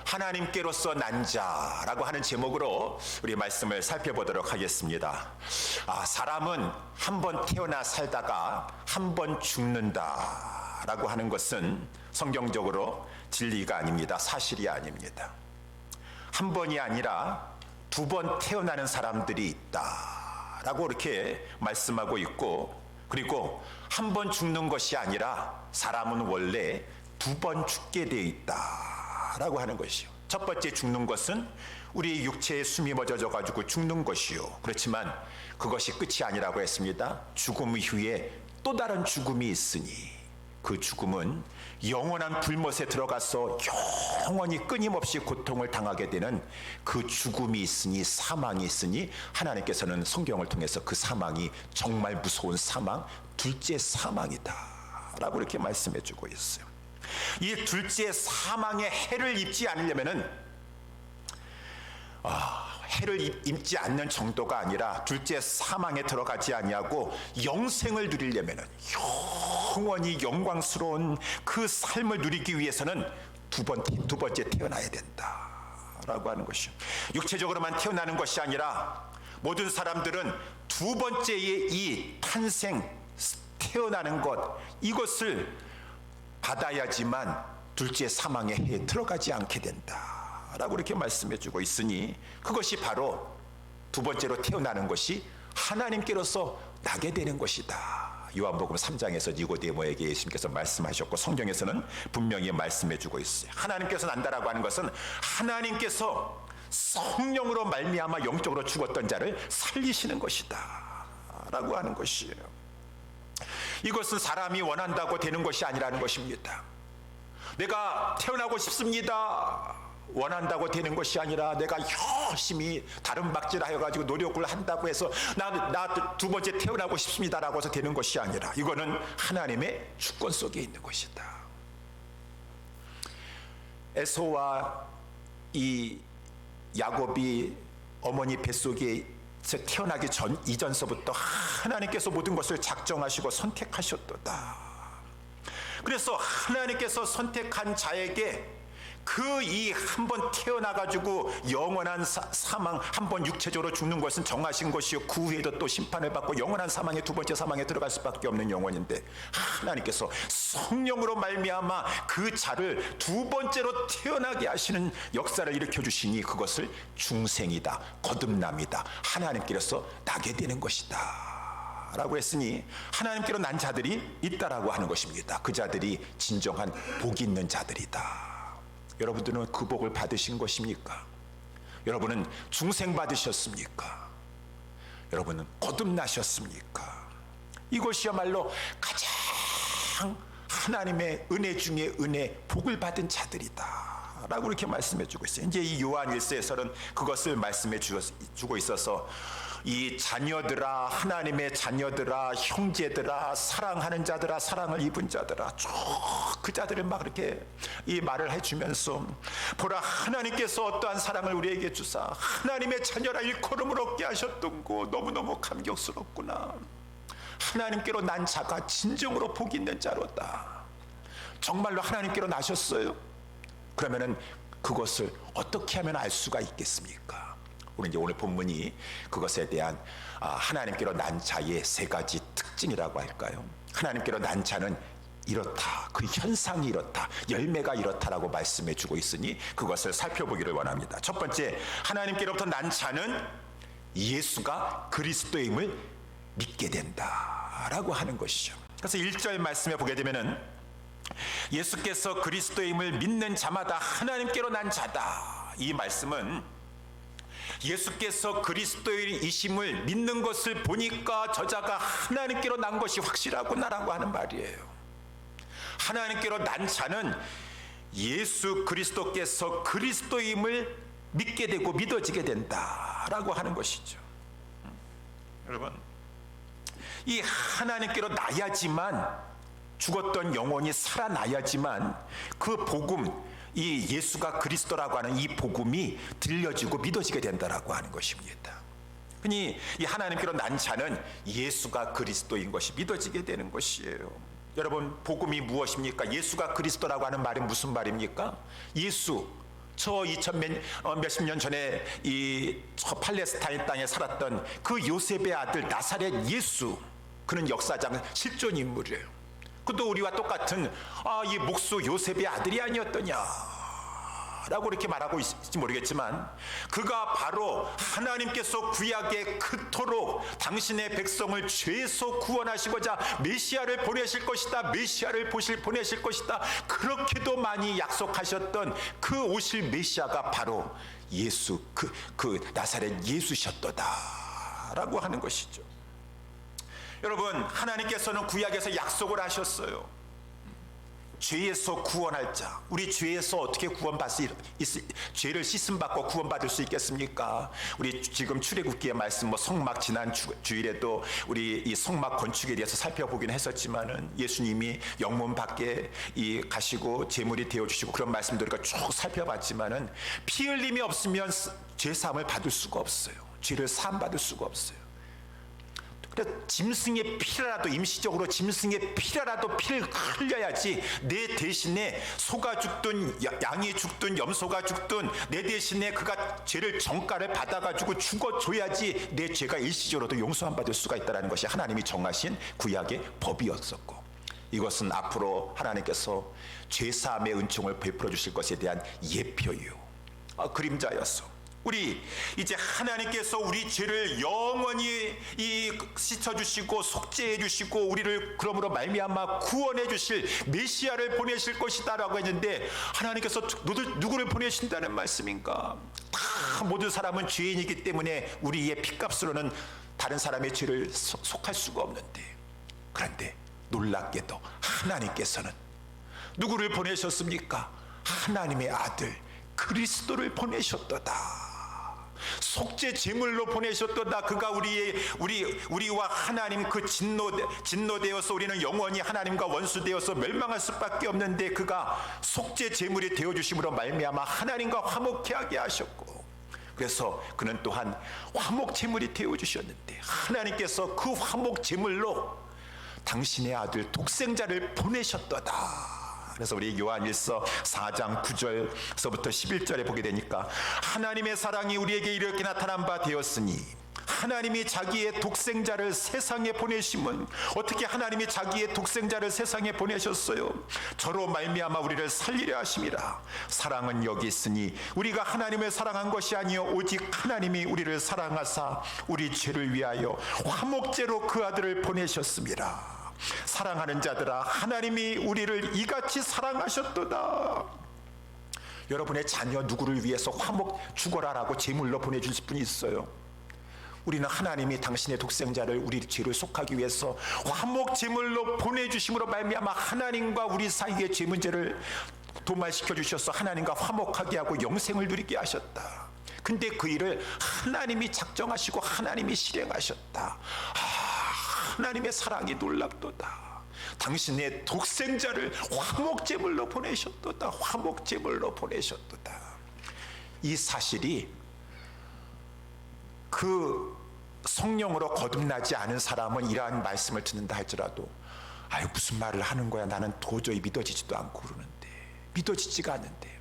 하나님께로서 난 자라고 하는 제목으로 우리 말씀을 살펴보도록 하겠습니다. 사람은 한 번 태어나 살다가 한 번 죽는다라고 하는 것은 성경적으로 진리가 아닙니다. 사실이 아닙니다. 한 번이 아니라 두 번 태어나는 사람들이 있다라고 이렇게 말씀하고 있고, 그리고 한 번 죽는 것이 아니라 사람은 원래 두 번 죽게 되어 있다라고 하는 것이요. 첫 번째 죽는 것은 우리 육체의 숨이 멎어져 가지고 죽는 것이요. 그렇지만 그것이 끝이 아니라고 했습니다. 죽음 이후에 또 다른 죽음이 있으니 그 죽음은 영원한 불못에 들어가서 영원히 끊임없이 고통을 당하게 되는 그 죽음이 있으니, 사망이 있으니, 하나님께서는 성경을 통해서 그 사망이 정말 무서운 사망, 둘째 사망이다 라고 이렇게 말씀해 주고 있어요. 이 둘째 사망의 해를 입지 않으려면은 해를 입지 않는 정도가 아니라 둘째 사망에 들어가지 아니하고 영생을 누리려면은, 영원히 영광스러운 그 삶을 누리기 위해서는 두 번째 태어나야 된다라고 하는 것이요. 육체적으로만 태어나는 것이 아니라 모든 사람들은 두 번째의 이 탄생, 태어나는 것, 이것을 받아야지만 둘째 사망의 해에 들어가지 않게 된다라고 이렇게 말씀해 주고 있으니, 그것이 바로 두 번째로 태어나는 것이 하나님께로서 나게 되는 것이다. 요한복음 3장에서 니고데모에게 예수님께서 말씀하셨고, 성경에서는 분명히 말씀해 주고 있어요. 하나님께서 난다라고 하는 것은 하나님께서 성령으로 말미암아 영적으로 죽었던 자를 살리시는 것이다 라고 하는 것이에요. 이것은 사람이 원한다고 되는 것이 아니라는 것입니다. 내가 태어나고 싶습니다, 원한다고 되는 것이 아니라 내가 열심히 다른 박질하여 가지고 노력을 한다고 해서 나 두 번째 태어나고 싶습니다라고 해서 되는 것이 아니라, 이거는 하나님의 주권 속에 있는 것이다. 에서와 이 야곱이 어머니 뱃속에 태어나기 이전서부터 하나님께서 모든 것을 작정하시고 선택하셨도다. 그래서 하나님께서 선택한 자에게 그 이 한 번 태어나가지고 영원한 사망, 한 번 육체적으로 죽는 것은 정하신 것이요, 그 후에도 또 심판을 받고 영원한 사망에, 두 번째 사망에 들어갈 수밖에 없는 영혼인데, 하나님께서 성령으로 말미암아 그 자를 두 번째로 태어나게 하시는 역사를 일으켜 주시니 그것을 중생이다, 거듭남이다, 하나님께로서 나게 되는 것이다 라고 했으니, 하나님께로 난 자들이 있다라고 하는 것입니다. 그 자들이 진정한 복 있는 자들이다. 여러분들은 그 복을 받으신 것입니까? 여러분은 중생 받으셨습니까? 여러분은 거듭나셨습니까? 이것이야말로 가장 하나님의 은혜 중에 은혜, 복을 받은 자들이다 라고 이렇게 말씀해 주고 있어요. 이제 이 요한 1서에서는 그것을 말씀해 주고 있어서, 이 자녀들아, 하나님의 자녀들아, 형제들아, 사랑하는 자들아, 사랑을 입은 자들아, 쭉 그 자들을 막 이렇게 이 말을 해주면서, 보라, 하나님께서 어떠한 사랑을 우리에게 주사 하나님의 자녀라 일컬음을 얻게 하셨던 거 너무너무 감격스럽구나. 하나님께로 난 자가 진정으로 복 있는 자로다. 정말로 하나님께로 나셨어요? 그러면은 그것을 어떻게 하면 알 수가 있겠습니까? 우리 이제 오늘 본문이 그것에 대한 하나님께로 난 자의 세 가지 특징이라고 할까요? 하나님께로 난 자는 이렇다, 그 현상이 이렇다, 열매가 이렇다라고 말씀해 주고 있으니 그것을 살펴보기를 원합니다. 첫 번째, 하나님께로부터 난 자는 예수가 그리스도임을 믿게 된다라고 하는 것이죠. 그래서 1절 말씀에 보게 되면은, 예수께서 그리스도임을 믿는 자마다 하나님께로 난 자다. 이 말씀은 예수께서 그리스도이심을 믿는 것을 보니까 저자가 하나님께로 난 것이 확실하구나라고 하는 말이에요. 하나님께로 난 자는 예수 그리스도께서 그리스도임을 믿게 되고 믿어지게 된다라고 하는 것이죠. 여러분, 이 하나님께로 나야지만, 죽었던 영혼이 살아나야지만 그 복음, 이 예수가 그리스도라고 하는 이 복음이 들려지고 믿어지게 된다라고 하는 것입니다. 흔히 이 하나님께로 난 자는 예수가 그리스도인 것이 믿어지게 되는 것이에요. 여러분, 복음이 무엇입니까? 예수가 그리스도라고 하는 말이 무슨 말입니까? 예수, 저 몇십 년 전에 저 팔레스타인 땅에 살았던 그 요셉의 아들 나사렛 예수, 그는 역사상 실존 인물이에요. 그도 우리와 똑같은 이 목수 요셉의 아들이 아니었더냐 라고 이렇게 말하고 있을지 모르겠지만, 그가 바로 하나님께서 구약에 그토록 당신의 백성을 죄에서 구원하시고자 메시아를 보내실 것이다, 메시아를 보내실 것이다, 그렇게도 많이 약속하셨던 그 오실 메시아가 바로 예수, 그 나사렛 예수셨도다 라고 하는 것이죠. 여러분, 하나님께서는 구약에서 약속을 하셨어요. 죄에서 구원할 자, 우리 죄에서 어떻게 죄를 씻음받고 구원받을 수 있겠습니까? 우리 지금 출애굽기의 말씀, 성막 지난 주일에도 우리 이 성막 건축에 대해서 살펴보긴 했었지만은, 예수님이 영문 밖에 가시고 제물이 되어주시고 그런 말씀들 우리가 쭉 살펴봤지만은, 피 흘림이 없으면 죄 사함을 받을 수가 없어요. 죄를 사함 받을 수가 없어요. 짐승의 피라도, 임시적으로 짐승의 피라도 피를 흘려야지 내 대신에 소가 죽든 양이 죽든 염소가 죽든 내 대신에 그가 죄를 정가를 받아가지고 죽어줘야지 내 죄가 일시적으로도 용서함 받을 수가 있다는 것이 하나님이 정하신 구약의 법이었었고, 이것은 앞으로 하나님께서 죄사함의 은총을 베풀어 주실 것에 대한 예표요, 그림자였어. 우리 이제 하나님께서 우리 죄를 영원히 씻어주시고 속죄해 주시고 우리를 그러므로 말미암아 구원해 주실 메시아를 보내실 것이다 라고 했는데, 하나님께서 누구를 보내신다는 말씀인가? 다 모든 사람은 죄인이기 때문에 우리의 피값으로는 다른 사람의 죄를 속할 수가 없는데, 그런데 놀랍게도 하나님께서는 누구를 보내셨습니까? 하나님의 아들 그리스도를 보내셨도다. 속죄 제물로 보내셨도다. 그가 우리와 하나님 그 진노되어서 우리는 영원히 하나님과 원수되어서 멸망할 수밖에 없는데, 그가 속죄 제물이 되어주심으로 말미암아 하나님과 화목케 하게 하셨고, 그래서 그는 또한 화목 제물이 되어주셨는데, 하나님께서 그 화목 제물로 당신의 아들 독생자를 보내셨도다. 그래서 우리 요한일서 4장 9절서부터 11절에 보게 되니까, 하나님의 사랑이 우리에게 이렇게 나타난 바 되었으니 하나님이 자기의 독생자를 세상에 보내심은, 어떻게 하나님이 자기의 독생자를 세상에 보내셨어요? 저로 말미암아 우리를 살리려 하심이라. 사랑은 여기 있으니 우리가 하나님을 사랑한 것이 아니요 오직 하나님이 우리를 사랑하사 우리 죄를 위하여 화목제로 그 아들을 보내셨습니다. 사랑하는 자들아, 하나님이 우리를 이같이 사랑하셨도다. 여러분의 자녀 누구를 위해서 화목 죽어라라고 제물로 보내주실 분이 있어요? 우리는 하나님이 당신의 독생자를 우리 죄를 속하기 위해서 화목 제물로 보내주심으로 말미암아 하나님과 우리 사이의 죄 문제를 도말시켜 주셔서 하나님과 화목하게 하고 영생을 누리게 하셨다. 근데 그 일을 하나님이 작정하시고 하나님이 실행하셨다. 하나님의 사랑이 놀랍도다. 당신의 독생자를 화목제물로 보내셨도다. 화목제물로 보내셨도다. 이 사실이 그 성령으로 거듭나지 않은 사람은 이러한 말씀을 듣는다 할지라도, 아유 무슨 말을 하는 거야, 나는 도저히 믿어지지도 않고 그러는데, 믿어지지가 않는데,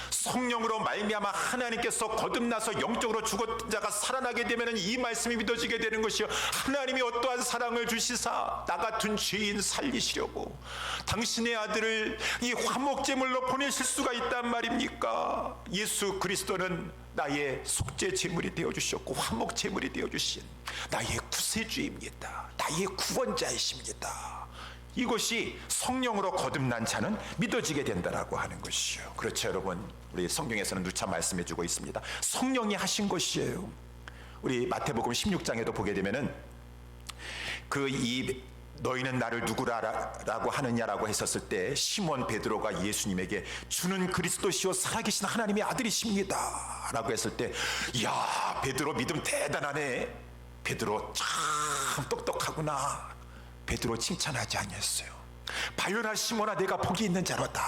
성령으로 말미암아 하나님께서 거듭나서 영적으로 죽었던 자가 살아나게 되면 이 말씀이 믿어지게 되는 것이요, 하나님이 어떠한 사랑을 주시사 나 같은 죄인 살리시려고 당신의 아들을 이 화목제물로 보내실 수가 있단 말입니까? 예수 그리스도는 나의 속죄 제물이 되어주셨고 화목 제물이 되어주신 나의 구세주입니다. 나의 구원자이십니다. 이것이 성령으로 거듭난 자는 믿어지게 된다라고 하는 것이요. 그렇죠, 여러분. 우리 성경에서는 누차 말씀해주고 있습니다. 성령이 하신 것이에요. 우리 마태복음 16장에도 보게 되면은 너희는 나를 누구라고 하느냐라고 했었을 때 시몬 베드로가 예수님에게 주는 그리스도시요 살아계신 하나님의 아들이십니다 라고 했을 때, 야 베드로 믿음 대단하네, 베드로 참 똑똑하구나, 베드로 칭찬하지 아니했어요. 바요나 시몬아 내가 복이 있는 자로다.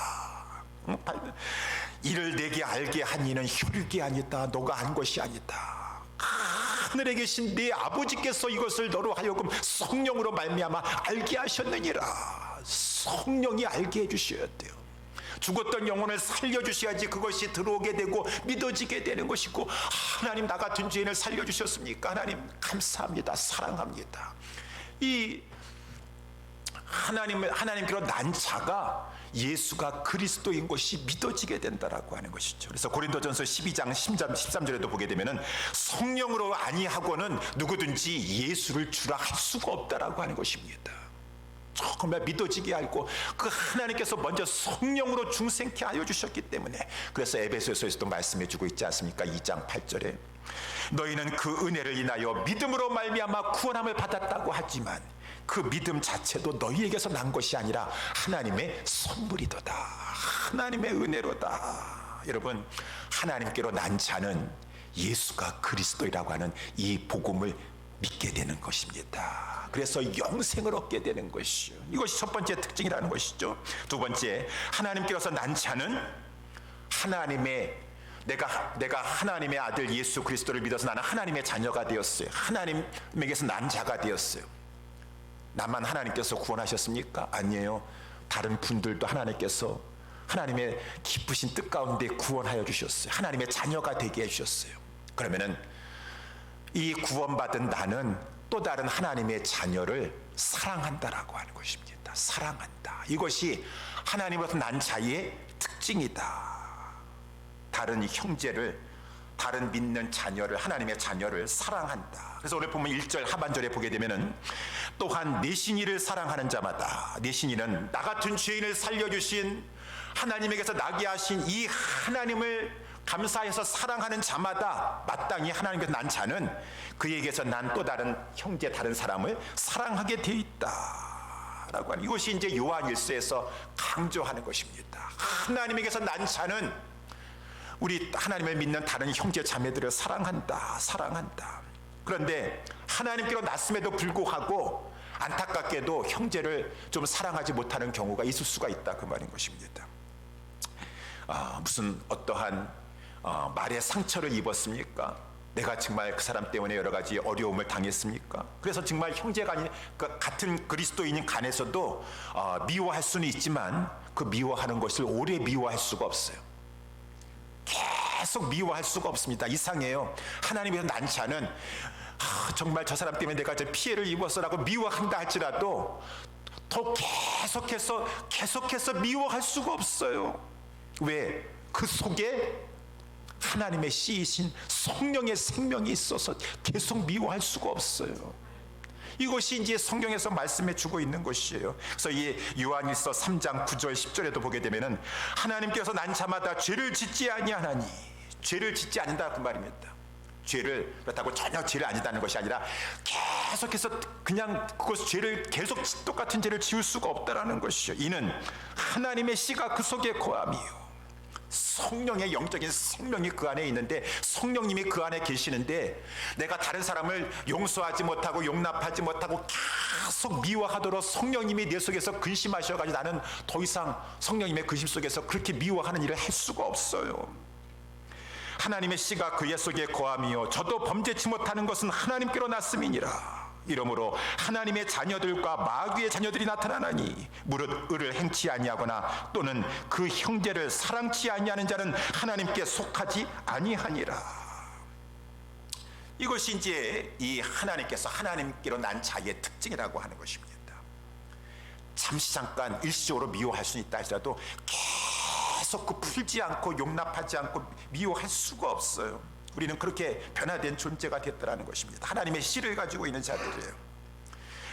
이를 내게 알게 한 이는 혈육이 아니다, 너가 한 것이 아니다. 하늘에 계신 네 아버지께서 이것을 너로 하여금 성령으로 말미암아 알게 하셨느니라. 성령이 알게 해주셔야 돼요. 죽었던 영혼을 살려주셔야지 그것이 들어오게 되고 믿어지게 되는 것이고, 하나님 나 같은 죄인을 살려주셨습니까? 하나님 감사합니다. 사랑합니다. 이 하나님께로 난 자가 예수가 그리스도인 것이 믿어지게 된다라고 하는 것이죠. 그래서 고린도전서 12장 13절에도 보게 되면은 성령으로 아니하고는 누구든지 예수를 주라 할 수가 없다라고 하는 것입니다. 정말 믿어지게 알고 그 하나님께서 먼저 성령으로 중생케 하여 주셨기 때문에, 그래서 에베소서에서도 말씀해 주고 있지 않습니까? 2장 8절에 너희는 그 은혜를 인하여 믿음으로 말미암아 구원함을 받았다고 하지만 그 믿음 자체도 너희에게서 난 것이 아니라 하나님의 선물이도다. 하나님의 은혜로다. 여러분, 하나님께로 난 자는 예수가 그리스도이라고 하는 이 복음을 믿게 되는 것입니다. 그래서 영생을 얻게 되는 것이요, 이것이 첫 번째 특징이라는 것이죠. 두 번째, 하나님께로서 난 자는 내가 하나님의 아들 예수 그리스도를 믿어서 나는 하나님의 자녀가 되었어요. 하나님에게서 난 자가 되었어요. 나만 하나님께서 구원하셨습니까? 아니에요. 다른 분들도 하나님께서 하나님의 기쁘신 뜻 가운데 구원하여 주셨어요. 하나님의 자녀가 되게 해주셨어요. 그러면은 이 구원받은 나는 또 다른 하나님의 자녀를 사랑한다라고 하는 것입니다. 사랑한다. 이것이 하나님으로부터 난 자의 특징이다. 다른 형제를, 다른 믿는 자녀를, 하나님의 자녀를 사랑한다. 그래서 오늘 보면 1절 하반절에 보게 되면은 또한 내신이를 사랑하는 자마다, 내신이는 나 같은 죄인을 살려주신 하나님에게서 나게 하신 이 하나님을 감사해서 사랑하는 자마다 마땅히 하나님께서 난 자는 그에게서 난 또 다른 형제, 다른 사람을 사랑하게 돼 있다 라고 하는, 이것이 이제 요한일서에서 강조하는 것입니다. 하나님에게서 난 자는 우리 하나님을 믿는 다른 형제 자매들을 사랑한다. 그런데 하나님께로 났음에도 불구하고 안타깝게도 형제를 좀 사랑하지 못하는 경우가 있을 수가 있다, 그 말인 것입니다. 무슨 어떠한 말에 상처를 입었습니까? 내가 정말 그 사람 때문에 여러 가지 어려움을 당했습니까? 그래서 정말 형제가 아닌 같은 그리스도인인 간에서도 미워할 수는 있지만 그 미워하는 것을 오래 미워할 수가 없어요. 계속 미워할 수가 없습니다. 이상해요. 하나님께서 난 자는 정말 저 사람 때문에 내가 저 피해를 입었어라고 미워한다 할지라도 더 계속해서 미워할 수가 없어요. 왜? 그 속에 하나님의 씨이신 성령의 생명이 있어서 계속 미워할 수가 없어요. 이것이 이제 성경에서 말씀해 주고 있는 것이에요. 그래서 이 요한일서 3장 9절 10절에도 보게 되면은 하나님께서 난 자마다 죄를 짓지 아니하나니, 죄를 짓지 않는다 그 말입니다. 그렇다고 전혀 죄를 안 짓다는 것이 아니라 계속해서 그냥 죄를 계속 똑같은 죄를 지을 수가 없다라는 것이요. 이는 하나님의 씨가 그 속에 거함이요, 성령의 영적인 생명이 그 안에 있는데, 성령님이 그 안에 계시는데 내가 다른 사람을 용서하지 못하고 용납하지 못하고 계속 미워하도록 성령님이 내 속에서 근심하셔가지고 나는 더 이상 성령님의 근심 속에서 그렇게 미워하는 일을 할 수가 없어요. 하나님의 씨가 그의 속에 거함이요 저도 범죄치 못하는 것은 하나님께로 났음이니라. 이러므로 하나님의 자녀들과 마귀의 자녀들이 나타나나니 무릇 의를 행치 아니하거나 또는 그 형제를 사랑치 아니하는 자는 하나님께 속하지 아니하니라. 이것이 이제 이 하나님께로 난 자의 특징이라고 하는 것입니다. 잠시 잠깐 일시적으로 미워할 수는 있다 할지라도 계속 그 풀지 않고 용납하지 않고 미워할 수가 없어요. 우리는 그렇게 변화된 존재가 됐다라는 것입니다. 하나님의 씨를 가지고 있는 자들이에요.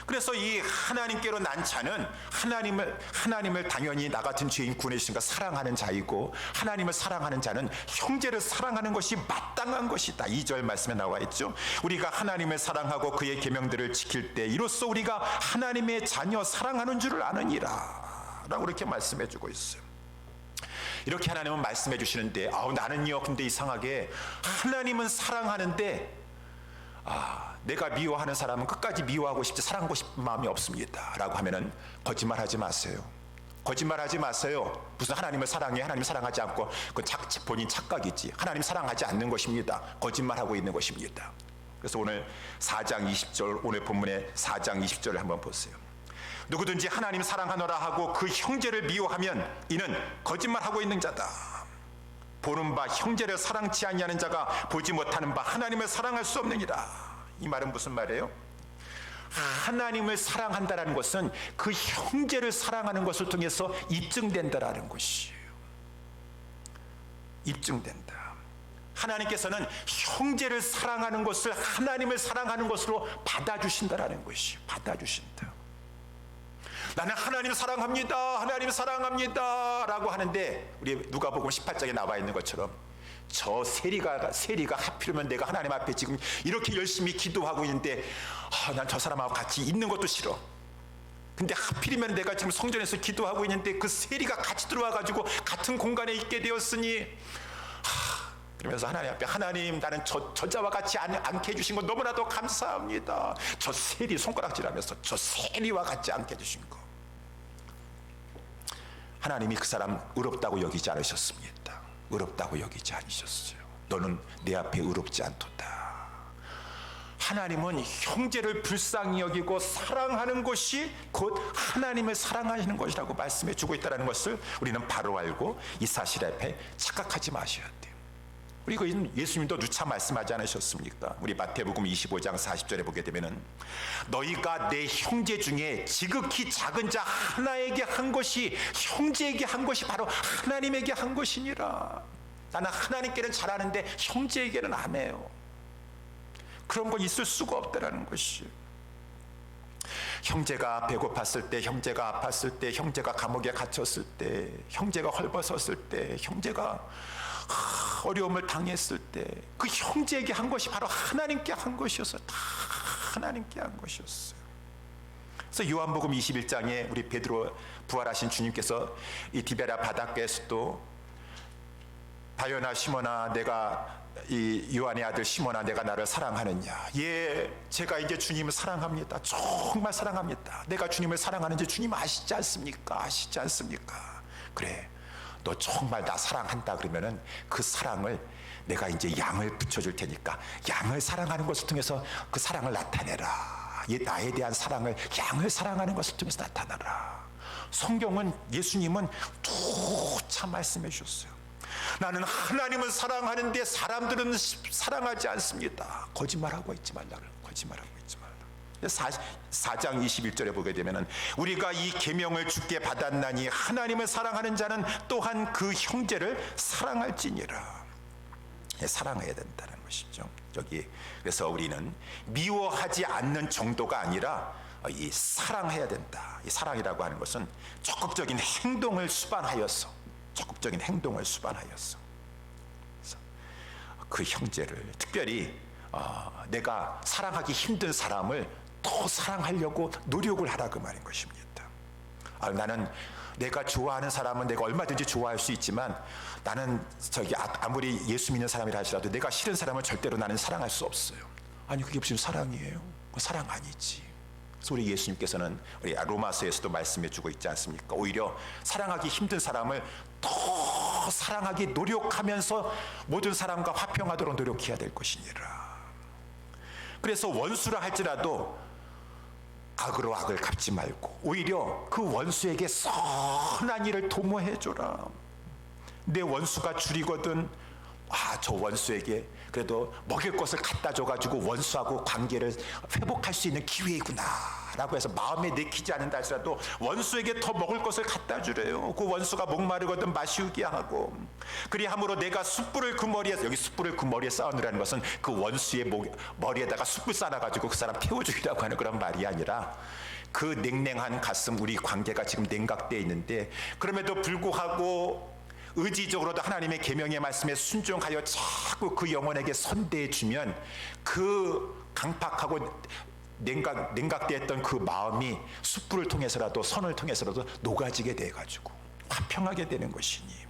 그래서 이 하나님께로 난 자는 하나님을 당연히 나 같은 죄인 구원해주신가 사랑하는 자이고, 하나님을 사랑하는 자는 형제를 사랑하는 것이 마땅한 것이다. 2절 말씀에 나와 있죠. 우리가 하나님을 사랑하고 그의 계명들을 지킬 때 이로써 우리가 하나님의 자녀 사랑하는 줄을 아느니라 라고 이렇게 말씀해 주고 있어요. 이렇게 하나님은 말씀해 주시는데 나는요 근데 이상하게 하나님은 사랑하는데 내가 미워하는 사람은 끝까지 미워하고 싶지 사랑하고 싶은 마음이 없습니다 라고 하면은 거짓말하지 마세요. 거짓말하지 마세요. 무슨 하나님을 사랑해? 하나님 사랑하지 않고 그건 본인 착각이지. 하나님 사랑하지 않는 것입니다. 거짓말하고 있는 것입니다. 그래서 오늘 4장 20절 오늘 본문의 4장 20절을 한번 보세요. 누구든지 하나님 사랑하노라 하고 그 형제를 미워하면 이는 거짓말하고 있는 자다. 보는 바 형제를 사랑치 아니하는 자가 보지 못하는 바 하나님을 사랑할 수 없느니라. 이 말은 무슨 말이에요? 하나님을 사랑한다라는 것은 그 형제를 사랑하는 것을 통해서 입증된다라는 것이에요. 입증된다. 하나님께서는 형제를 사랑하는 것을 하나님을 사랑하는 것으로 받아주신다라는 것이 받아주신다. 나는 하나님 사랑합니다, 하나님 사랑합니다 라고 하는데 우리 누가복음 18장에 나와 있는 것처럼 저 세리가 하필이면 내가 하나님 앞에 지금 이렇게 열심히 기도하고 있는데 난 저 사람하고 같이 있는 것도 싫어. 근데 하필이면 내가 지금 성전에서 기도하고 있는데 그 세리가 같이 들어와 가지고 같은 공간에 있게 되었으니 그러면서 하나님 앞에 하나님 나는 저자와 같이 않게 해주신 거 너무나도 감사합니다. 저 세리 손가락질하면서 저 세리와 같이 않게 해주신 거. 하나님이 그 사람 의롭다고 여기지 않으셨습니다. 의롭다고 여기지 않으셨어요. 너는 내 앞에 의롭지 않도다. 하나님은 형제를 불쌍히 여기고 사랑하는 것이 곧 하나님을 사랑하시는 것이라고 말씀해 주고 있다는 것을 우리는 바로 알고 이 사실 앞에 착각하지 마셔야 돼요. 그리고 예수님도 누차 말씀하지 않으셨습니까? 우리 마태복음 25장 40절에 보게 되면은 너희가 내 형제 중에 지극히 작은 자 하나에게 한 것이 형제에게 한 것이 바로 하나님에게 한 것이니라. 나는 하나님께는 잘하는데 형제에게는 안 해요. 그런 거 있을 수가 없다라는 것이. 형제가 배고팠을 때, 형제가 아팠을 때, 형제가 감옥에 갇혔을 때, 형제가 헐벗었을 때, 형제가 어려움을 당했을 때 그 형제에게 한 것이 바로 하나님께 한 것이었어요. 다 하나님께 한 것이었어요. 그래서 요한복음 21장에 우리 베드로 부활하신 주님께서 이 디베라 바닷가에서도 바요나 시몬아 내가 이 요한의 아들 시몬아 내가 나를 사랑하느냐. 예, 제가 이제 주님을 사랑합니다. 정말 사랑합니다. 내가 주님을 사랑하는지 주님 아시지 않습니까? 아시지 않습니까? 그래, 너 정말 나 사랑한다 그러면은 그 사랑을 내가 이제 양을 붙여줄 테니까 양을 사랑하는 것을 통해서 그 사랑을 나타내라. 나에 대한 사랑을 양을 사랑하는 것을 통해서 나타내라. 성경은 예수님은 누차 말씀해 주셨어요. 나는 하나님을 사랑하는데 사람들은 사랑하지 않습니다. 거짓말하고 있지 말라. 거짓말하고 있지 말라. 4장 21절에 보게 되면은 우리가 이 계명을 주께 받았나니 하나님을 사랑하는 자는 또한 그 형제를 사랑할지니라. 사랑해야 된다는 것이죠. 여기 그래서 우리는 미워하지 않는 정도가 아니라 이 사랑해야 된다. 이 사랑이라고 하는 것은 적극적인 행동을 수반하여서 적극적인 행동을 수반하였어. 그 형제를 특별히 내가 사랑하기 힘든 사람을 더 사랑하려고 노력을 하라 그 말인 것입니다. 나는 내가 좋아하는 사람은 내가 얼마든지 좋아할 수 있지만 나는 아무리 예수 믿는 사람이라 할지라도 내가 싫은 사람을 절대로 나는 사랑할 수 없어요. 아니 그게 무슨 사랑이에요? 사랑 아니지. 그래서 우리 예수님께서는 우리 로마서에서도 말씀해 주고 있지 않습니까? 오히려 사랑하기 힘든 사람을 더 사랑하기 노력하면서 모든 사람과 화평하도록 노력해야 될 것이니라. 그래서 원수라 할지라도 악으로 악을 갚지 말고 오히려 그 원수에게 선한 일을 도모해 줘라. 내 원수가 줄이거든 저 원수에게 그래도 먹일 것을 갖다 줘가지고 원수하고 관계를 회복할 수 있는 기회이구나 라고 해서 마음에 내키지 않는다 할지라도 원수에게 더 먹을 것을 갖다 주래요. 그 원수가 목마르거든 마시우게 하고 그리함으로 내가 숯불을 그 머리에, 여기 숯불을 그 머리에 쌓아놓으라는 것은 그 원수의 머리에다가 숯불 쌓아가지고 그 사람 태워주기라고 하는 그런 말이 아니라 그 냉랭한 가슴, 우리 관계가 지금 냉각되어 있는데 그럼에도 불구하고 의지적으로도 하나님의 계명의 말씀에 순종하여 자꾸 그 영혼에게 선대해 주면 그 강팍하고 냉각되었던 그 마음이 숯불을 통해서라도 선을 통해서라도 녹아지게 돼가지고 화평하게 되는 것이니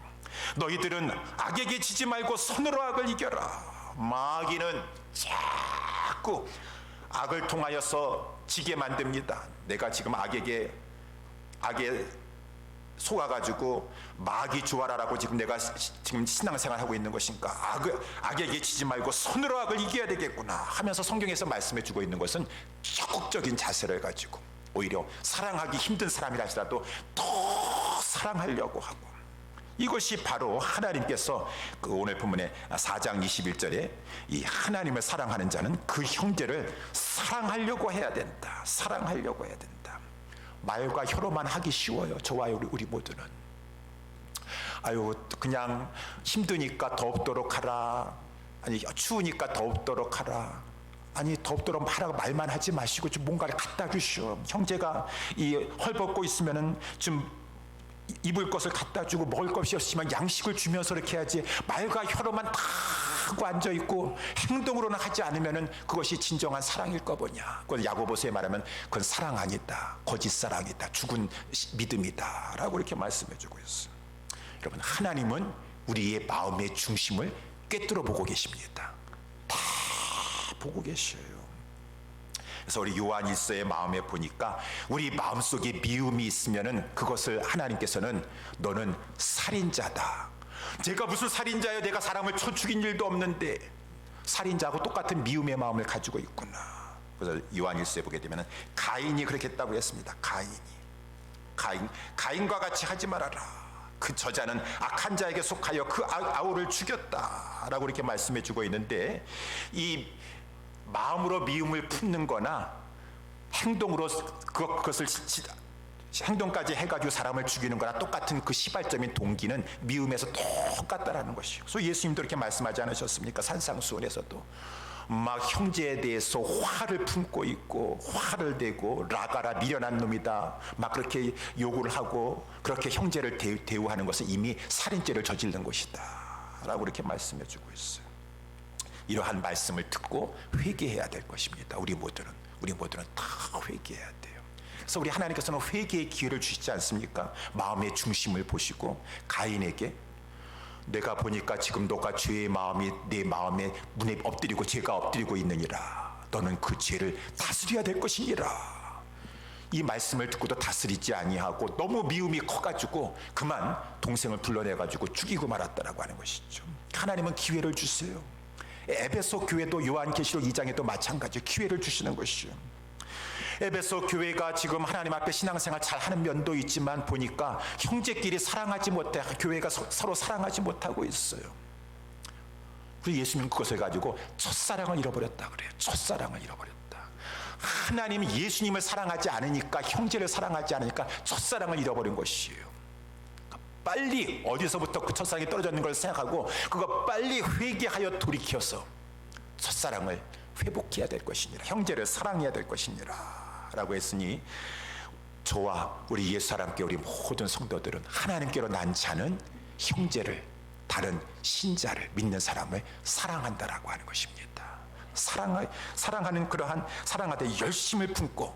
너희들은 악에게 지지 말고 선으로 악을 이겨라. 마귀는 자꾸 악을 통하여서 지게 만듭니다. 내가 지금 악에 속아가지고 마귀 주하라라고 지금 내가 지금 신앙생활하고 있는 것인가? 악에게 지지 말고 선으로 악을 이겨야 되겠구나 하면서 성경에서 말씀해 주고 있는 것은 적극적인 자세를 가지고 오히려 사랑하기 힘든 사람이라 할지라도 더 사랑하려고 하고, 이것이 바로 하나님께서 그 오늘 본문의 4장 21절에 이 하나님을 사랑하는 자는 그 형제를 사랑하려고 해야 된다. 사랑하려고 해야 된다. 말과 혀로만 하기 쉬워요. 저와 우리 모두는. 아유, 그냥 힘드니까 더웁도록 하라. 아니, 추우니까 더웁도록 하라. 아니, 더웁도록 하라고 말만 하지 마시고 좀 뭔가를 갖다 주시오. 형제가 이 헐벗고 있으면은 좀 입을 것을 갖다 주고, 먹을 것이 없으면 양식을 주면서 이렇게 해야지, 말과 혀로만 다 하고 앉아 있고 행동으로는 하지 않으면은 그것이 진정한 사랑일 거 뭐냐. 그건 야고보서에 말하면 그건 사랑 아니다, 거짓 사랑이다, 죽은 믿음이다 라고 이렇게 말씀해 주고 있어요. 여러분, 하나님은 우리의 마음의 중심을 꿰뚫어 보고 계십니다. 다 보고 계셔요. 그래서 우리 요한일서의 마음에 보니까 우리 마음속에 미움이 있으면은 그것을 하나님께서는 너는 살인자다. 제가 무슨 살인자예요? 내가 사람을 쳐 죽인 일도 없는데. 살인자하고 똑같은 미움의 마음을 가지고 있구나. 그래서 요한일서에 보게 되면은 가인이 그렇게 했다고 했습니다. 가인과 같이 하지 말아라. 그 저자는 악한 자에게 속하여 그 아우를 죽였다라고 이렇게 말씀해 주고 있는데, 이 마음으로 미움을 품는 거나 행동으로 그것을 행동까지 해가지고 사람을 죽이는 거나 똑같은 그 시발점인 동기는 미움에서 똑같다라는 것이요. 그래서 예수님도 이렇게 말씀하지 않으셨습니까? 산상수훈에서도 막 형제에 대해서 화를 품고 있고 화를 내고 라가라 미련한 놈이다 막 그렇게 요구를 하고 그렇게 형제를 대우하는 것은 이미 살인죄를 저지른 것이다 라고 이렇게 말씀해 주고 있어요. 이러한 말씀을 듣고 회개해야 될 것입니다. 우리 모두는 다 회개해야 돼요. 그래서 우리 하나님께서는 회개의 기회를 주시지 않습니까? 마음의 중심을 보시고 가인에게 내가 보니까 지금 너가 죄의 마음이 내 마음에 문에 엎드리고 죄가 엎드리고 있느니라. 너는 그 죄를 다스려야 될 것이니라. 이 말씀을 듣고도 다스리지 아니하고 너무 미움이 커가지고 그만 동생을 불러내가지고 죽이고 말았다라고 하는 것이죠. 하나님은 기회를 주세요. 에베소 교회도 요한계시록 2장에도 마찬가지 기회를 주시는 것이죠. 에베소 교회가 지금 하나님 앞에 신앙생활 잘하는 면도 있지만 보니까 형제끼리 사랑하지 못해 교회가 서로 사랑하지 못하고 있어요. 그리고 예수님은 그것을 가지고 첫사랑을 잃어버렸다 그래요. 첫사랑을 잃어버렸다. 하나님이 예수님을 사랑하지 않으니까, 형제를 사랑하지 않으니까 첫사랑을 잃어버린 것이에요. 빨리 어디서부터 그 첫사랑이 떨어졌는 걸 생각하고 그거 빨리 회개하여 돌이켜서 첫사랑을 회복해야 될 것이니라. 형제를 사랑해야 될 것이니라 라고 했으니, 저와 우리 옛사람께 우리 모든 성도들은 하나님께로 난 자는 형제를, 다른 신자를 믿는 사람을 사랑한다라고 하는 것입니다. 사랑하는 그러한 사랑하되 열심을 품고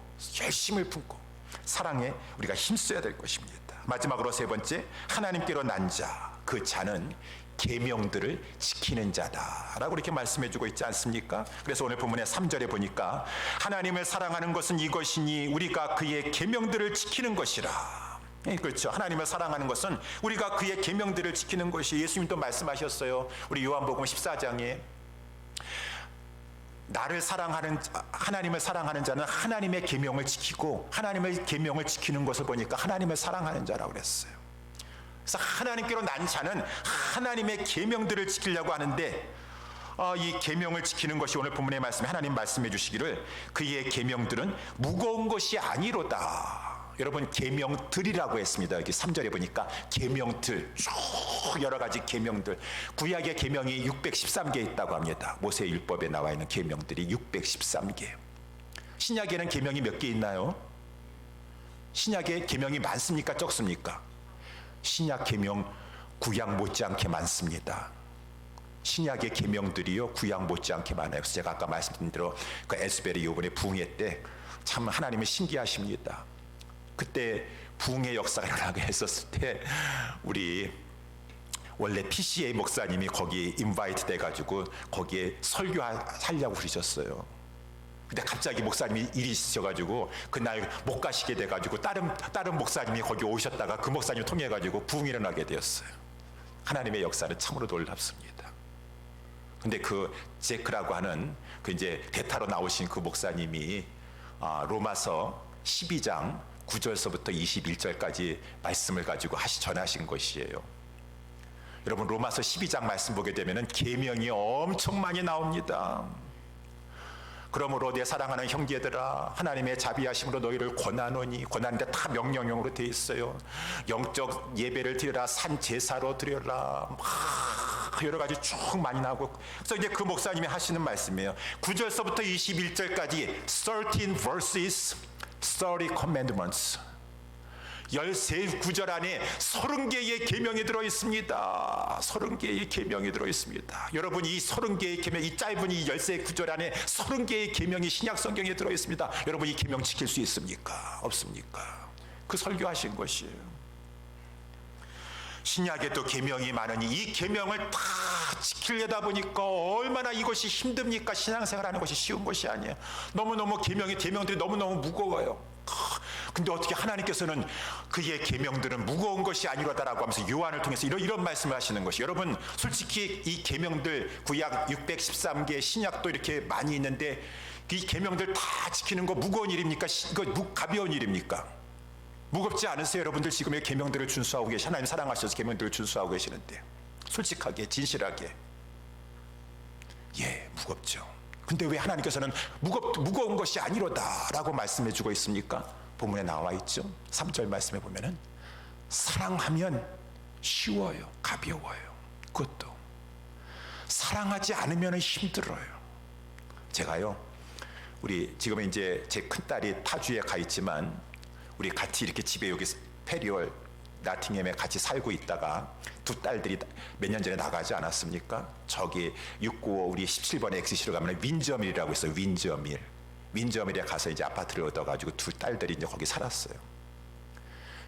사랑에 우리가 힘써야 될 것입니다. 마지막으로 세 번째, 하나님께로 난 자, 그 자는 계명들을 지키는 자다라고 이렇게 말씀해 주고 있지 않습니까? 그래서 오늘 본문의 3절에 보니까 하나님을 사랑하는 것은 이것이니 우리가 그의 계명들을 지키는 것이라. 그렇죠. 하나님을 사랑하는 것은 우리가 그의 계명들을 지키는 것이, 예수님도 말씀하셨어요. 우리 요한복음 14장에 하나님을 사랑하는 자는 하나님의 계명을 지키고, 하나님의 계명을 지키는 것을 보니까 하나님을 사랑하는 자라고 그랬어요. 그래서 하나님께로 난 자는 하나님의 계명들을 지키려고 하는데, 이 계명을 지키는 것이 오늘 본문의 말씀에 하나님 말씀해 주시기를 그의 계명들은 무거운 것이 아니로다. 여러분, 계명들이라고 했습니다. 여기 3절에 보니까 계명들, 쭉 여러 가지 계명들, 구약의 계명이 613개 있다고 합니다. 모세 율법에 나와 있는 계명들이 613개. 신약에는 계명이 몇 개 있나요? 신약에 계명이 많습니까? 적습니까? 신약 계명 구약 못지않게 많습니다. 신약의 계명들이요 구약 못지않게 많아요. 그래서 제가 아까 말씀드린 대로 그 에스베리 요번에 부흥회 때 참 하나님은 신기하십니다. 그때 부흥의 역사가 일어나게 했었을 때 우리 원래 PCA 목사님이 거기에 인바이트 돼가지고 거기에 설교하려고 그러셨어요. 근데 갑자기 목사님이 일이 있으셔가지고 그날 못 가시게 돼가지고 다른 목사님이 거기 오셨다가 그 목사님 통해가지고 부흥이 일어나게 되었어요. 하나님의 역사는 참으로 놀랍습니다. 근데 그 제크라고 하는 그 이제 대타로 나오신 그 목사님이 로마서 12장 9절서부터 21절까지 말씀을 가지고 전하신 것이에요. 여러분 로마서 12장 말씀 보게 되면 계명이 엄청 많이 나옵니다. 그러므로 내 사랑하는 형제들아 하나님의 자비하심으로 너희를 권하노니, 권하는데 다 명령형으로 되어 있어요. 영적 예배를 드려라, 산 제사로 드려라, 막 여러 가지 쭉 많이 나오고. 그래서 이제 그 목사님이 하시는 말씀이에요. 9절서부터 21절까지 13 verses, 30 commandments. 13구절 안에 30개의 계명이 들어있습니다. 30개의 계명이 들어있습니다. 여러분 이 30개의 계명, 이 짧은 이 13구절 안에 30개의 계명이 신약 성경에 들어있습니다. 여러분 이 계명 지킬 수 있습니까? 없습니까? 그 설교하신 것이에요. 신약에도 계명이 많으니 이 계명을 다 지키려다 보니까 얼마나 이것이 힘듭니까? 신앙생활하는 것이 쉬운 것이 아니에요. 너무너무 계명들이 너무너무 무거워요. 근데 어떻게 하나님께서는 그의 계명들은 무거운 것이 아니로다라고 하면서 요한을 통해서 이런 말씀을 하시는 것이, 여러분 솔직히 이 계명들 구약 613개, 신약도 이렇게 많이 있는데 이 계명들 다 지키는 거 무거운 일입니까? 이거 가벼운 일입니까? 무겁지 않으세요? 여러분들 지금 의 계명들을 준수하고 하나님 사랑하셔서 계명들을 준수하고 계시는데 솔직하게 진실하게 무겁죠. 근데 왜 하나님께서는 무거운 것이 아니로다라고 말씀해 주고 있습니까? 본문에 나와 있죠. 3절 말씀에 보면은 사랑하면 쉬워요, 가벼워요. 그것도 사랑하지 않으면 힘들어요. 제가요, 우리 지금 이제 제 큰딸이 타주에 가 있지만 우리 같이 이렇게 집에 여기 페리월 나팅햄에 같이 살고 있다가 두 딸들이 몇 년 전에 나가지 않았습니까? 저기 695 우리 17번에 엑시시로 가면 윈저밀이라고 있어요. 윈저밀에 가서 이제 아파트를 얻어가지고 두 딸들이 이제 거기 살았어요.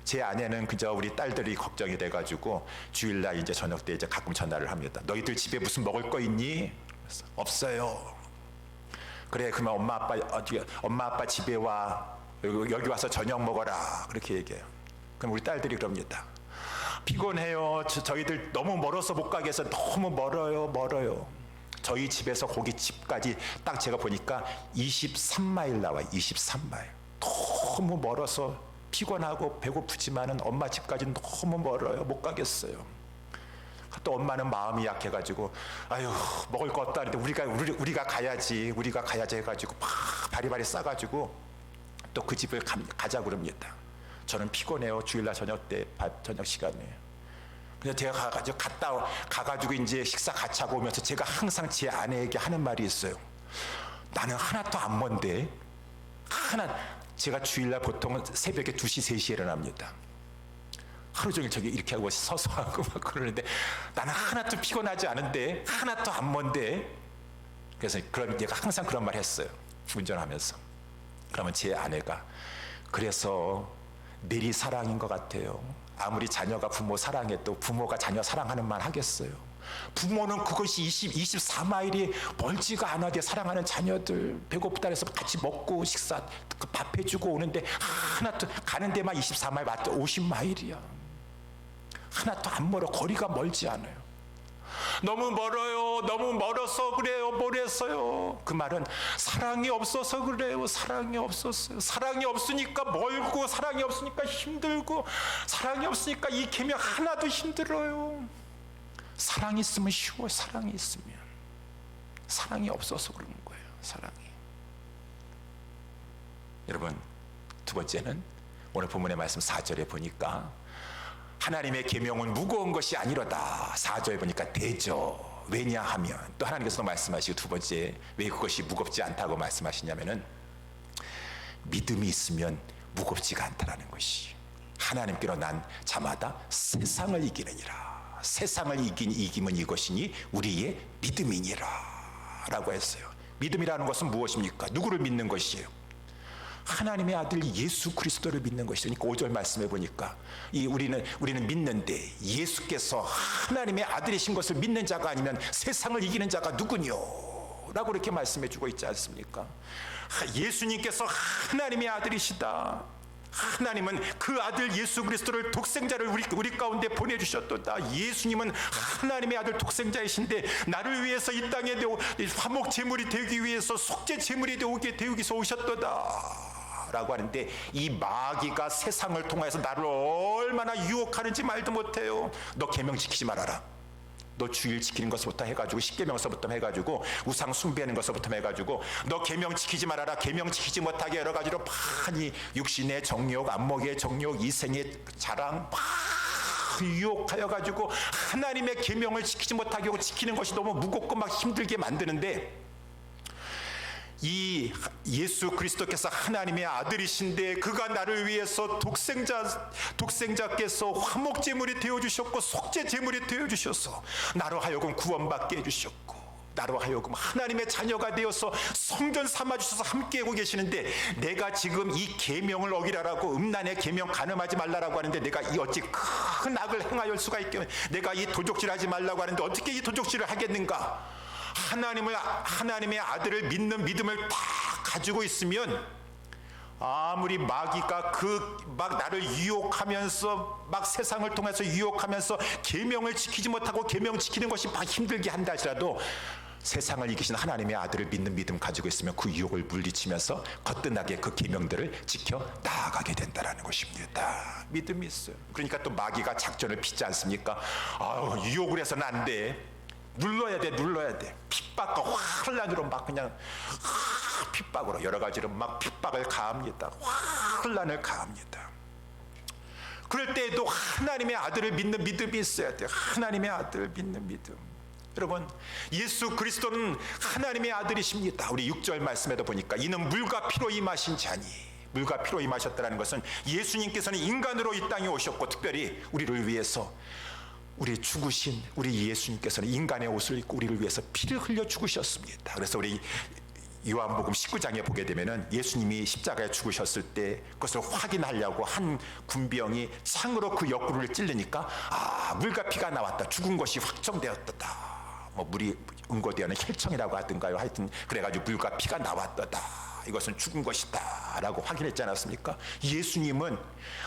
제 아내는 그저 우리 딸들이 걱정이 돼가지고 주일날 이제 저녁 때 이제 가끔 전화를 합니다. 너희들 집에 무슨 먹을 거 있니? 없어요. 그래, 그러면 엄마 아빠 집에 와, 여기 와서 저녁 먹어라, 그렇게 얘기해요. 그럼 우리 딸들이 그럽니다. 피곤해요. 저희들 너무 멀어서 못 가겠어. 너무 멀어요. 저희 집에서 거기 집까지 딱 제가 보니까 23마일 나와요. 23마일. 너무 멀어서 피곤하고 배고프지만은 엄마 집까지는 너무 멀어요. 못 가겠어요. 또 엄마는 마음이 약해가지고 아유 먹을 거 없다 하는데 우리가 가야지 해가지고 막 바리바리 싸가지고 또 그 집을 가자고 그럽니다. 저는 피곤해요. 주일날 저녁 시간에. 그래서 제가 가가지고 이제 식사 같이 하고 오면서 제가 항상 제 아내에게 하는 말이 있어요. 나는 하나도 안 먼데 제가 주일날 보통 새벽에 2시, 3시에 일어납니다. 하루 종일 저기 이렇게 하고 서서 하고 막 그러는데 나는 하나도 피곤하지 않은데 하나도 안 먼데. 그래서 내가 항상 그런 말 했어요. 운전하면서. 그러면 제 아내가 그래서 내리 사랑인 것 같아요. 아무리 자녀가 부모 사랑해도 부모가 자녀 사랑하는 말 하겠어요. 부모는 그것이 24마일이 멀지가 않아도 사랑하는 자녀들 배고프다 해서 같이 먹고 식사 밥 해주고 오는데 하나도 가는 데만 24마일 맞죠? 50마일이야. 하나도 안 멀어. 거리가 멀지 않아요. 너무 멀어요. 너무 멀어서 그래요. 뭐랬어요? 그 말은 사랑이 없어서 그래요. 사랑이 없었어요. 사랑이 없으니까 멀고, 사랑이 없으니까 힘들고, 사랑이 없으니까 이 계명 하나도 힘들어요. 사랑이 있으면 쉬워. 사랑이 있으면. 사랑이 없어서 그런 거예요. 사랑이. 여러분, 두 번째는 오늘 본문의 말씀 4절에 보니까 하나님의 계명은 무거운 것이 아니로다. 4절에 보니까 되죠. 왜냐하면 또 하나님께서도 말씀하시고, 두 번째 왜 그것이 무겁지 않다고 말씀하시냐면은 믿음이 있으면 무겁지가 않다라는 것이. 하나님께로 난 자마다 세상을 이기느니라. 세상을 이김은 이것이니 우리의 믿음이니라 라고 했어요. 믿음이라는 것은 무엇입니까? 누구를 믿는 것이에요? 하나님의 아들 예수 그리스도를 믿는 것이니까 5절 말씀해 보니까 우리는 믿는데 예수께서 하나님의 아들이신 것을 믿는 자가 아니면 세상을 이기는 자가 누구뇨? 라고 이렇게 말씀해 주고 있지 않습니까? 예수님께서 하나님의 아들이시다. 하나님은 그 아들 예수 그리스도를 독생자를 우리 가운데 보내주셨도다. 예수님은 하나님의 아들 독생자이신데 나를 위해서 이 땅에 화목 제물이 되기 위해서 속죄 제물이 되기 위해서 오셨도다 라고 하는데, 이 마귀가 세상을 통해서 나를 얼마나 유혹하는지 말도 못해요. 너 계명 지키지 말아라. 너 주일 지키는 것부터 해가지고, 십계명서부터 해가지고, 우상 숭배하는 것부터 해가지고, 너 계명 지키지 말아라. 계명 지키지 못하게 여러 가지로 많이 육신의 정욕, 안목의 정욕, 이생의 자랑 막 유혹하여 가지고 하나님의 계명을 지키지 못하게 하고, 지키는 것이 너무 무겁고 막 힘들게 만드는데, 이 예수 그리스도께서 하나님의 아들이신데 그가 나를 위해서 독생자께서 화목제물이 되어주셨고 속죄제물이 되어주셔서 나로 하여금 구원받게 해주셨고, 나로 하여금 하나님의 자녀가 되어서 성전 삼아주셔서 함께하고 계시는데, 내가 지금 이 계명을 어기라라고, 음란의 계명 간음하지 말라라고 하는데 내가 이 어찌 큰 악을 행하여 수가 있겠냐, 내가 이 도적질하지 말라고 하는데 어떻게 이 도적질을 하겠는가. 하나님의 아들을 믿는 믿음을 다 가지고 있으면, 아무리 마귀가 막 나를 유혹하면서, 막 세상을 통해서 유혹하면서 계명을 지키지 못하고 계명 지키는 것이 막 힘들게 한다 하시라도, 세상을 이기신 하나님의 아들을 믿는 믿음 가지고 있으면 그 유혹을 물리치면서 거뜬하게 그 계명들을 지켜 나아가게 된다라는 것입니다. 믿음이 있어요. 그러니까 또 마귀가 작전을 피지 않습니까? 유혹을 해서는 안 돼. 눌러야 돼. 핍박과 환란으로 막 그냥 핍박으로 여러 가지로 막 핍박을 가합니다. 환란을 가합니다. 그럴 때에도 하나님의 아들을 믿는 믿음이 있어야 돼요. 하나님의 아들을 믿는 믿음. 여러분, 예수 그리스도는 하나님의 아들이십니다. 우리 6절 말씀에도 보니까, 이는 물과 피로 임하신 자니, 물과 피로 임하셨다는 것은 예수님께서는 인간으로 이 땅에 오셨고, 특별히 우리를 위해서, 우리 죽으신 우리 예수님께서는 인간의 옷을 입고 우리를 위해서 피를 흘려 죽으셨습니다. 그래서 우리 요한복음 19장에 보게 되면은, 예수님이 십자가에 죽으셨을 때 그것을 확인하려고 한 군병이 창으로 그 옆구리를 찔르니까, 물과 피가 나왔다, 죽은 것이 확정되었다. 물이 응고되어는 혈청이라고 하던가요. 하여튼 그래가지고 물과 피가 나왔다, 이것은 죽은 것이다 라고 확인했지 않았습니까? 예수님은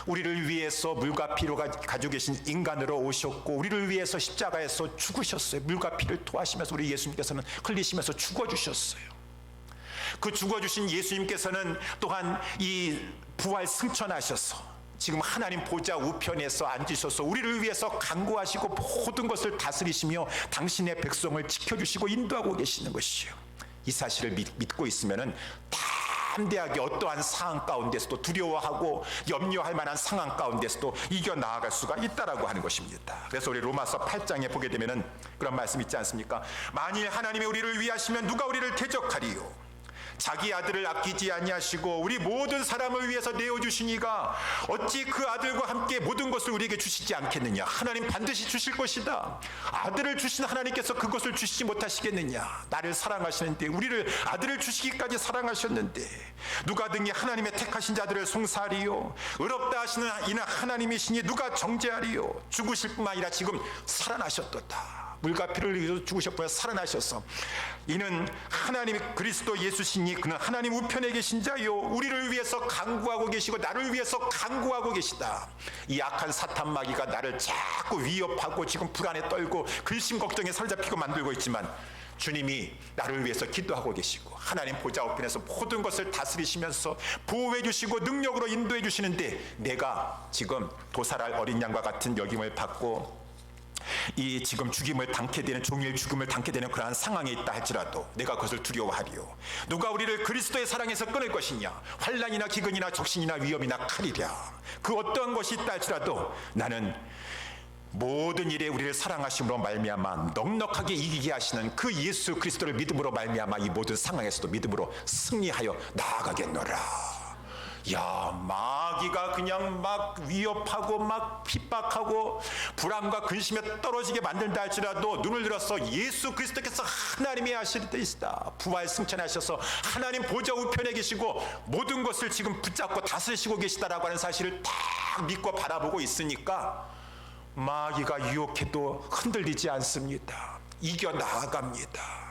우리를 위해서 물과 피로 가지고 계신 인간으로 오셨고, 우리를 위해서 십자가에서 죽으셨어요. 물과 피를 토하시면서 우리 예수님께서는 흘리시면서 죽어주셨어요. 그 죽어주신 예수님께서는 또한 이 부활 승천하셔서 지금 하나님 보좌 우편에서 앉으셔서 우리를 위해서 간구하시고 모든 것을 다스리시며 당신의 백성을 지켜주시고 인도하고 계시는 것이요. 이 사실을 믿고 있으면은 담대하게 어떠한 상황 가운데서도, 두려워하고 염려할 만한 상황 가운데서도 이겨 나아갈 수가 있다라고 하는 것입니다. 그래서 우리 로마서 8장에 보게 되면은 그런 말씀 있지 않습니까? 만일 하나님이 우리를 위하시면 누가 우리를 대적하리요? 자기 아들을 아끼지 아니하시고 우리 모든 사람을 위해서 내어주시니가 어찌 그 아들과 함께 모든 것을 우리에게 주시지 않겠느냐. 하나님 반드시 주실 것이다. 아들을 주신 하나님께서 그것을 주시지 못하시겠느냐. 나를 사랑하시는데, 우리를 아들을 주시기까지 사랑하셨는데 누가 등이 하나님의 택하신 자들을 송사하리요? 의롭다 하시는 이는 하나님이시니 누가 정죄하리요? 죽으실 뿐만 아니라 지금 살아나셨도다. 물과 피를 흘려 죽으셨고 살아나셔서, 이는 하나님 그리스도 예수시니 그는 하나님 우편에 계신 자요, 우리를 위해서 간구하고 계시고 나를 위해서 간구하고 계시다. 이 악한 사탄 마귀가 나를 자꾸 위협하고 지금 불안에 떨고 근심 걱정에 사로잡히고 만들고 있지만, 주님이 나를 위해서 기도하고 계시고 하나님 보좌 우편에서 모든 것을 다스리시면서 보호해 주시고 능력으로 인도해 주시는데, 내가 지금 도살할 어린 양과 같은 여김을 받고 이 지금 죽임을 당케 되는, 종일 죽음을 당케 되는 그러한 상황에 있다 할지라도 내가 그것을 두려워하리요. 누가 우리를 그리스도의 사랑에서 끊을 것이냐? 환난이나 기근이나 적신이나 위험이나 칼이랴. 그 어떠한 것이 있다 할지라도 나는 모든 일에 우리를 사랑하심으로 말미암아 넉넉하게 이기게 하시는 그 예수 그리스도를 믿음으로 말미암아 이 모든 상황에서도 믿음으로 승리하여 나아가겠노라. 야, 마귀가 그냥 막 위협하고 막 핍박하고 불안과 근심에 떨어지게 만든다 할지라도 눈을 들어서 예수 그리스도께서 하나님의 아들이시다, 부활 승천하셔서 하나님 보좌 우편에 계시고 모든 것을 지금 붙잡고 다스리시고 계시다라고 하는 사실을 딱 믿고 바라보고 있으니까 마귀가 유혹해도 흔들리지 않습니다. 이겨 나아갑니다.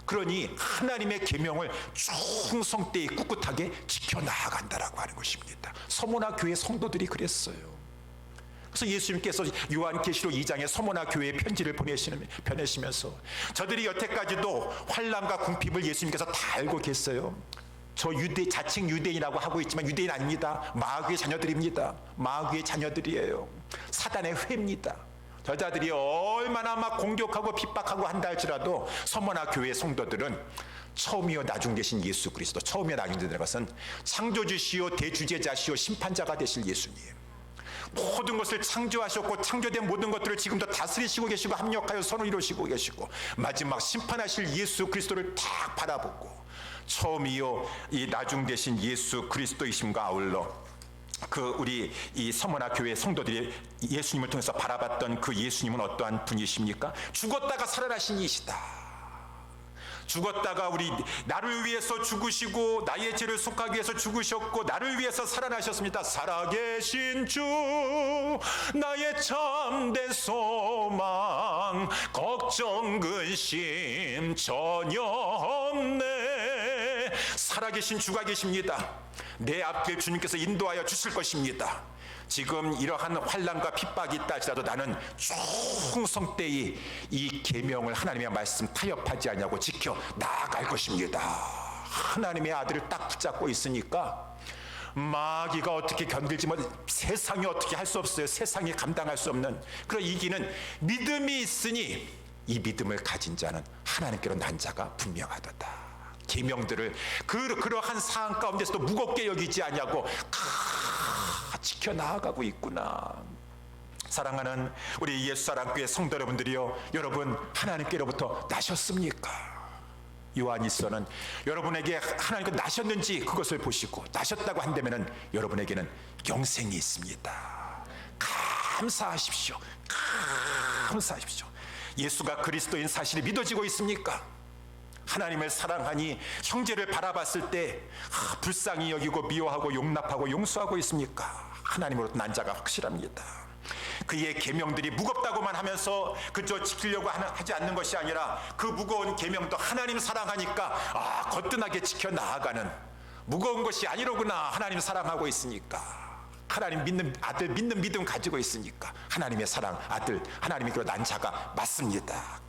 그러니 하나님의 계명을 충성되이 꿋꿋하게 지켜나간다라고 하는 것입니다. 서모나 교회 성도들이 그랬어요. 그래서 예수님께서 요한계시록 2장에 서모나 교회에 편지를 보내시면서 저들이 여태까지도 환난과 궁핍을 예수님께서 다 알고 계세요. 저 자칭 유대인이라고 하고 있지만 유대인 아닙니다. 마귀의 자녀들입니다. 마귀의 자녀들이에요. 사단의 회입니다. 저자들이 얼마나 막 공격하고 핍박하고 한다 할지라도 서머나 교회 성도들은 처음이요 나중 되신 예수 그리스도, 처음이요 나중 되는 것은 창조주시요 대주제자시요 심판자가 되실 예수님, 모든 것을 창조하셨고 창조된 모든 것들을 지금도 다스리시고 계시고 합력하여 선을 이루시고 계시고 마지막 심판하실 예수 그리스도를 딱 바라보고 처음이요 이 나중 되신 예수 그리스도이심과 아울러 우리 이 서머나 교회 성도들이 예수님을 통해서 바라봤던 그 예수님은 어떠한 분이십니까? 죽었다가 살아나신 이시다. 죽었다가 나를 위해서 죽으시고 나의 죄를 속하기 위해서 죽으셨고 나를 위해서 살아나셨습니다. 살아계신 주 나의 참된 소망, 걱정 근심 전혀 없네. 살아계신 주가 계십니다. 내 앞길 주님께서 인도하여 주실 것입니다. 지금 이러한 환난과 핍박이 있다 할지라도 나는 충성되이 이 계명을, 하나님의 말씀 타협하지 않냐고 지켜 나아갈 것입니다. 하나님의 아들을 딱 붙잡고 있으니까 마귀가 어떻게 견딜지 세상이 어떻게 할 수 없어요. 세상이 감당할 수 없는 그런 이기는 믿음이 있으니 이 믿음을 가진 자는 하나님께로 난 자가 분명하도다. 계명들을 그러한 상황 가운데서도 무겁게 여기지 않냐고 지켜 나아가고 있구나. 사랑하는 우리 옛사랑교회 성도 여러분들이요, 여러분 하나님께로부터 나셨습니까? 요한일서는 여러분에게 하나님께 나셨는지 그것을 보시고 나셨다고 한다면 여러분에게는 영생이 있습니다. 감사하십시오. 감사하십시오. 예수가 그리스도인 사실이 믿어지고 있습니까? 하나님을 사랑하니 형제를 바라봤을 때 불쌍히 여기고 미워하고 용납하고 용서하고 있습니까? 하나님으로부터 난 자가 확실합니다. 그의 계명들이 무겁다고만 하면서 그저 지키려고 하지 않는 것이 아니라 그 무거운 계명도 하나님 사랑하니까 거뜬하게 지켜 나아가는, 무거운 것이 아니로구나. 하나님 사랑하고 있으니까, 하나님 믿는 아들 믿는 믿음 가지고 있으니까 하나님의 사랑 아들 하나님께로 난 자가 맞습니다.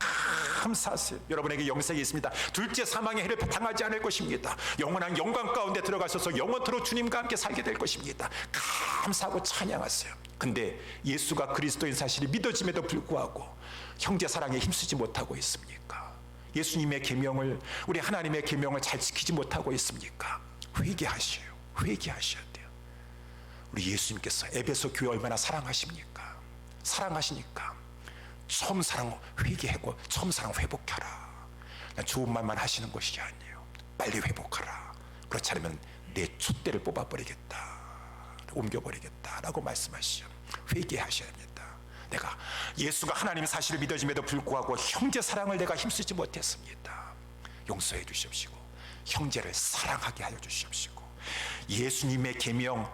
감사하세요. 여러분에게 영생이 있습니다. 둘째 사망의 해를 당하지 않을 것입니다. 영원한 영광 가운데 들어가셔서 영원토록 주님과 함께 살게 될 것입니다. 감사하고 찬양하세요. 근데 예수가 그리스도인 사실이 믿어짐에도 불구하고 형제 사랑에 힘쓰지 못하고 있습니까? 예수님의 계명을, 우리 하나님의 계명을 잘 지키지 못하고 있습니까? 회개하셔요. 회개하셔야 돼요. 우리 예수님께서 에베소 교회 얼마나 사랑하십니까? 사랑하시니까 처음 사랑 회개하고 처음 사랑 회복하라. 좋은 말만 하시는 것이 아니에요. 빨리 회복하라. 그렇지 않으면 내 촛대를 뽑아버리겠다, 옮겨버리겠다라고 말씀하시죠. 회개하셔야 합니다. 내가 예수가 하나님 사실을 믿어짐에도 불구하고 형제 사랑을 내가 힘쓰지 못했습니다. 용서해 주시옵시고 형제를 사랑하게 하여 주시옵시고, 예수님의 계명,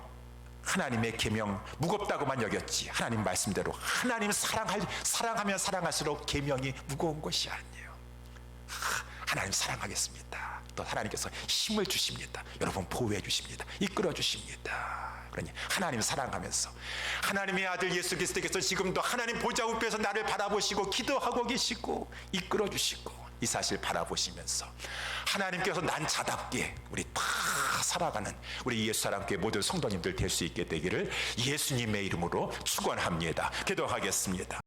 하나님의 계명 무겁다고만 여겼지 하나님 말씀대로 하나님 사랑하면 사랑할수록 계명이 무거운 것이 아니에요. 하나님 사랑하겠습니다. 또 하나님께서 힘을 주십니다. 여러분 보호해 주십니다. 이끌어 주십니다. 그러니 하나님 사랑하면서 하나님의 아들 예수 그리스도께서 지금도 하나님 보좌 우편에서 나를 바라보시고 기도하고 계시고 이끌어 주시고, 이 사실 바라보시면서 하나님께서 난 자답게 우리 다 살아가는 우리 예수사랑교회 모든 성도님들 될 수 있게 되기를 예수님의 이름으로 축원합니다. 기도하겠습니다.